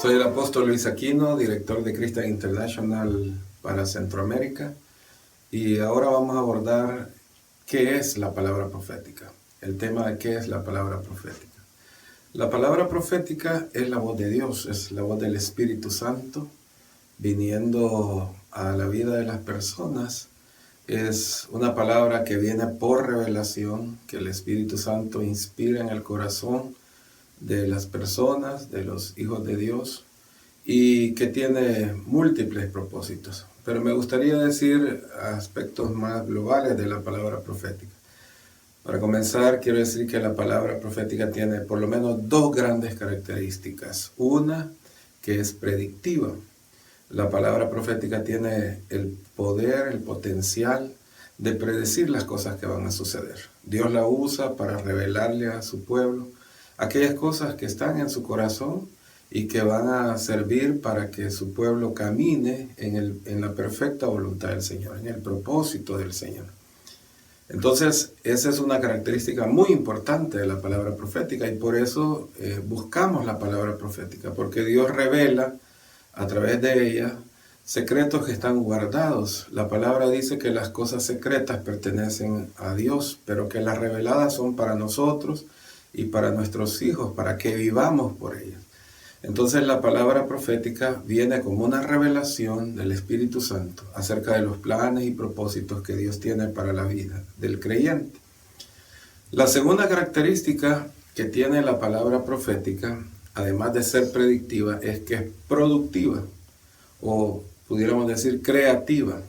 Soy el apóstol Luis Aquino, director de Christian International para Centroamérica, y ahora vamos a abordar qué es la palabra profética, el tema de qué es la palabra profética. La palabra profética es la voz de Dios, es la voz del Espíritu Santo viniendo a la vida de las personas. Es una palabra que viene por revelación, que el Espíritu Santo inspira en el corazón de las personas, de los hijos de Dios, y que tiene múltiples propósitos. Pero me gustaría decir aspectos más globales de la palabra profética. Para comenzar, quiero decir que la palabra profética tiene por lo menos dos grandes características. Una, que es predictiva. La palabra profética tiene el poder, el potencial de predecir las cosas que van a suceder. Dios la usa para revelarle a su pueblo aquellas cosas que están en su corazón y que van a servir para que su pueblo camine en la perfecta voluntad del Señor, en el propósito del Señor. Entonces, esa es una característica muy importante de la palabra profética, y por eso buscamos la palabra profética, porque Dios revela a través de ella secretos que están guardados. La palabra dice que las cosas secretas pertenecen a Dios, pero que las reveladas son para nosotros y para nuestros hijos, para que vivamos por ellas. Entonces la palabra profética viene como una revelación del Espíritu Santo acerca de los planes y propósitos que Dios tiene para la vida del creyente. La segunda característica que tiene la palabra profética, además de ser predictiva, es que es productiva, o pudiéramos decir creativa.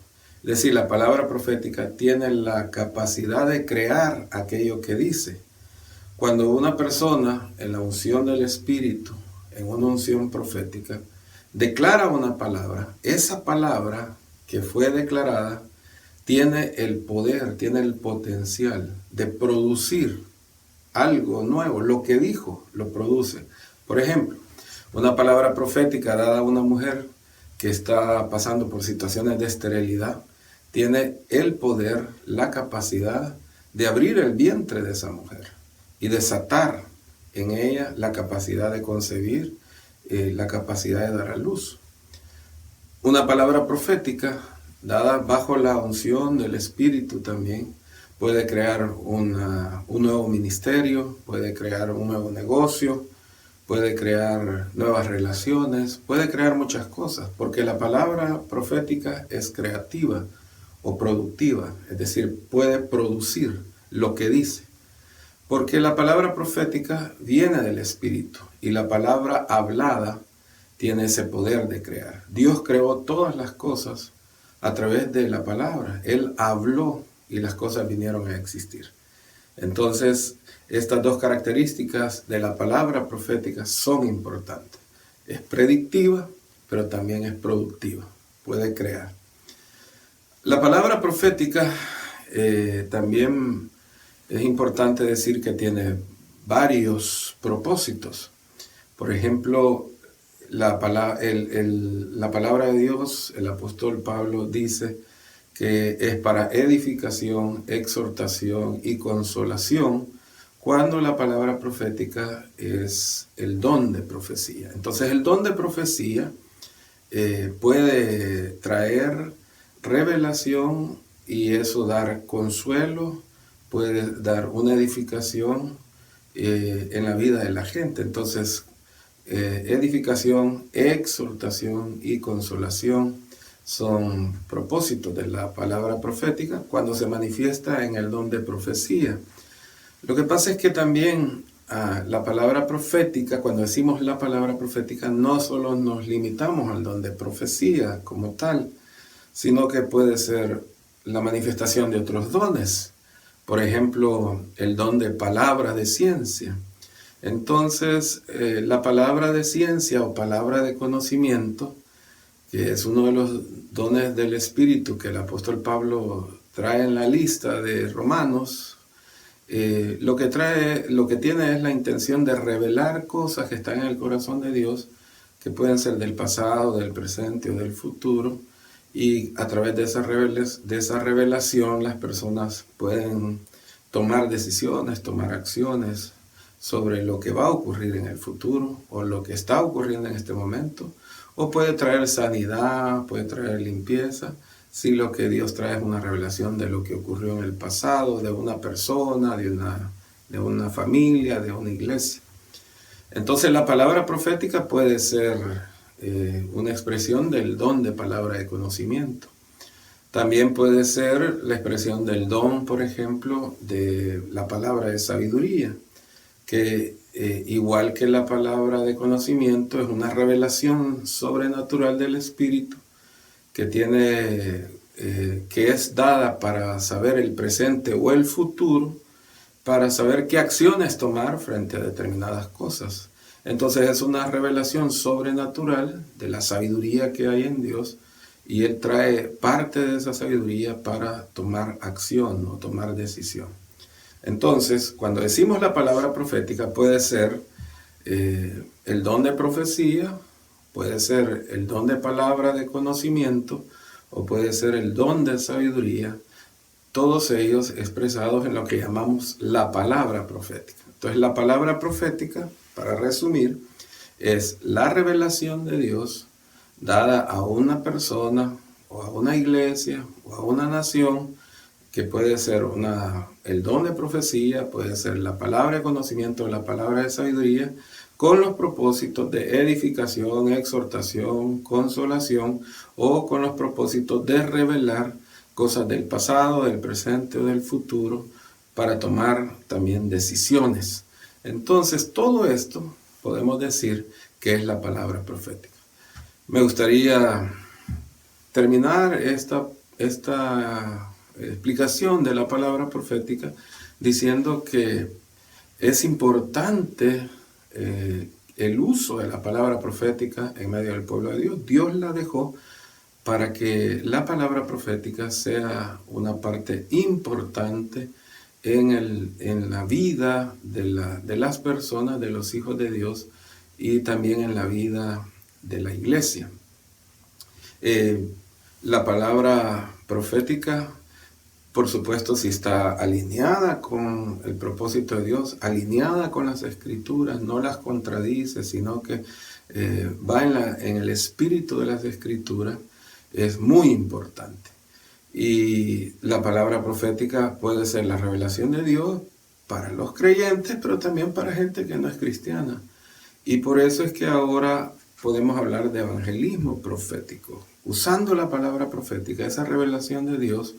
Es decir, la palabra profética tiene la capacidad de crear aquello que dice. Cuando una persona, en la unción del Espíritu, en una unción profética, declara una palabra, esa palabra que fue declarada tiene el poder, tiene el potencial de producir algo nuevo. Lo que dijo, lo produce. Por ejemplo, una palabra profética dada a una mujer que está pasando por situaciones de esterilidad, tiene el poder, la capacidad de abrir el vientre de esa mujer y desatar en ella la capacidad de concebir, la capacidad de dar a luz. Una palabra profética dada bajo la unción del Espíritu también puede crear un nuevo ministerio, puede crear un nuevo negocio, puede crear nuevas relaciones, puede crear muchas cosas, porque la palabra profética es creativa o productiva, es decir, puede producir lo que dice. Porque la palabra profética viene del Espíritu y la palabra hablada tiene ese poder de crear. Dios creó todas las cosas a través de la palabra. Él habló y las cosas vinieron a existir. Entonces, estas dos características de la palabra profética son importantes. Es predictiva, pero también es productiva. Puede crear. La palabra profética también es importante decir que tiene varios propósitos. Por ejemplo, la palabra de Dios, el apóstol Pablo dice que es para edificación, exhortación y consolación, cuando la palabra profética es el don de profecía. Entonces el don de profecía puede traer revelación y eso dar consuelo, puede dar una edificación en la vida de la gente. Entonces, edificación, exhortación y consolación son propósitos de la palabra profética cuando se manifiesta en el don de profecía. Lo que pasa es que también la palabra profética, cuando decimos la palabra profética, no solo nos limitamos al don de profecía como tal, sino que puede ser la manifestación de otros dones. Por ejemplo, el don de palabra de ciencia. Entonces, la palabra de ciencia o palabra de conocimiento, que es uno de los dones del Espíritu que el apóstol Pablo trae en la lista de Romanos, lo que tiene es la intención de revelar cosas que están en el corazón de Dios, que pueden ser del pasado, del presente o del futuro, y a través de esa revelación las personas pueden tomar decisiones, tomar acciones sobre lo que va a ocurrir en el futuro o lo que está ocurriendo en este momento, o puede traer sanidad, puede traer limpieza, si lo que Dios trae es una revelación de lo que ocurrió en el pasado, de una persona, de una familia, de una iglesia. Entonces la palabra profética puede ser una expresión del don de palabra de conocimiento. También puede ser la expresión del don, por ejemplo, de la palabra de sabiduría, que igual que la palabra de conocimiento es una revelación sobrenatural del Espíritu que que es dada para saber el presente o el futuro, para saber qué acciones tomar frente a determinadas cosas. Entonces es una revelación sobrenatural de la sabiduría que hay en Dios, y Él trae parte de esa sabiduría para tomar acción o tomar decisión. Entonces, cuando decimos la palabra profética, puede ser el don de profecía, puede ser el don de palabra de conocimiento, o puede ser el don de sabiduría, todos ellos expresados en lo que llamamos la palabra profética. Entonces, la palabra profética, para resumir, es la revelación de Dios dada a una persona, o a una iglesia, o a una nación, que puede ser el don de profecía, puede ser la palabra de conocimiento, la palabra de sabiduría, con los propósitos de edificación, exhortación, consolación, o con los propósitos de revelar cosas del pasado, del presente o del futuro, para tomar también decisiones. Entonces, todo esto podemos decir que es la palabra profética. Me gustaría terminar esta explicación de la palabra profética diciendo que es importante el uso de la palabra profética en medio del pueblo de Dios. Dios la dejó para que la palabra profética sea una parte importante en la vida de las personas, de los hijos de Dios, y también en la vida de la iglesia. La palabra profética, por supuesto, si está alineada con el propósito de Dios, alineada con las Escrituras, no las contradice, sino que va en el espíritu de las Escrituras, es muy importante. Y la palabra profética puede ser la revelación de Dios para los creyentes, pero también para gente que no es cristiana. Y por eso es que ahora podemos hablar de evangelismo profético, usando la palabra profética, esa revelación de Dios,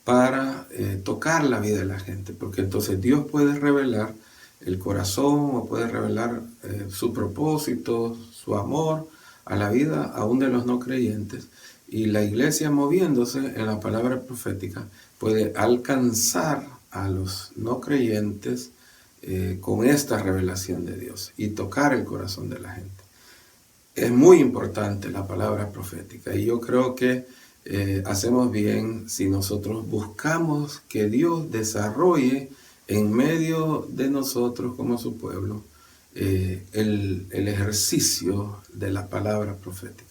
para tocar la vida de la gente, porque entonces Dios puede revelar el corazón, o puede revelar su propósito, su amor a la vida aún de los no creyentes, y la iglesia, moviéndose en la palabra profética, puede alcanzar a los no creyentes con esta revelación de Dios y tocar el corazón de la gente. Es muy importante la palabra profética, y yo creo que hacemos bien si nosotros buscamos que Dios desarrolle en medio de nosotros como su pueblo el ejercicio de la palabra profética.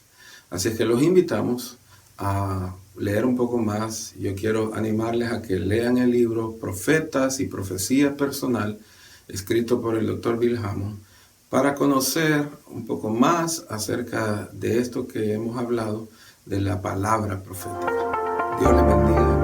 Así es que los invitamos a leer un poco más. Yo quiero animarles a que lean el libro Profetas y Profecía Personal, escrito por el Dr. Bill Hamon, para conocer un poco más acerca de esto que hemos hablado, de la palabra profética. Dios les bendiga.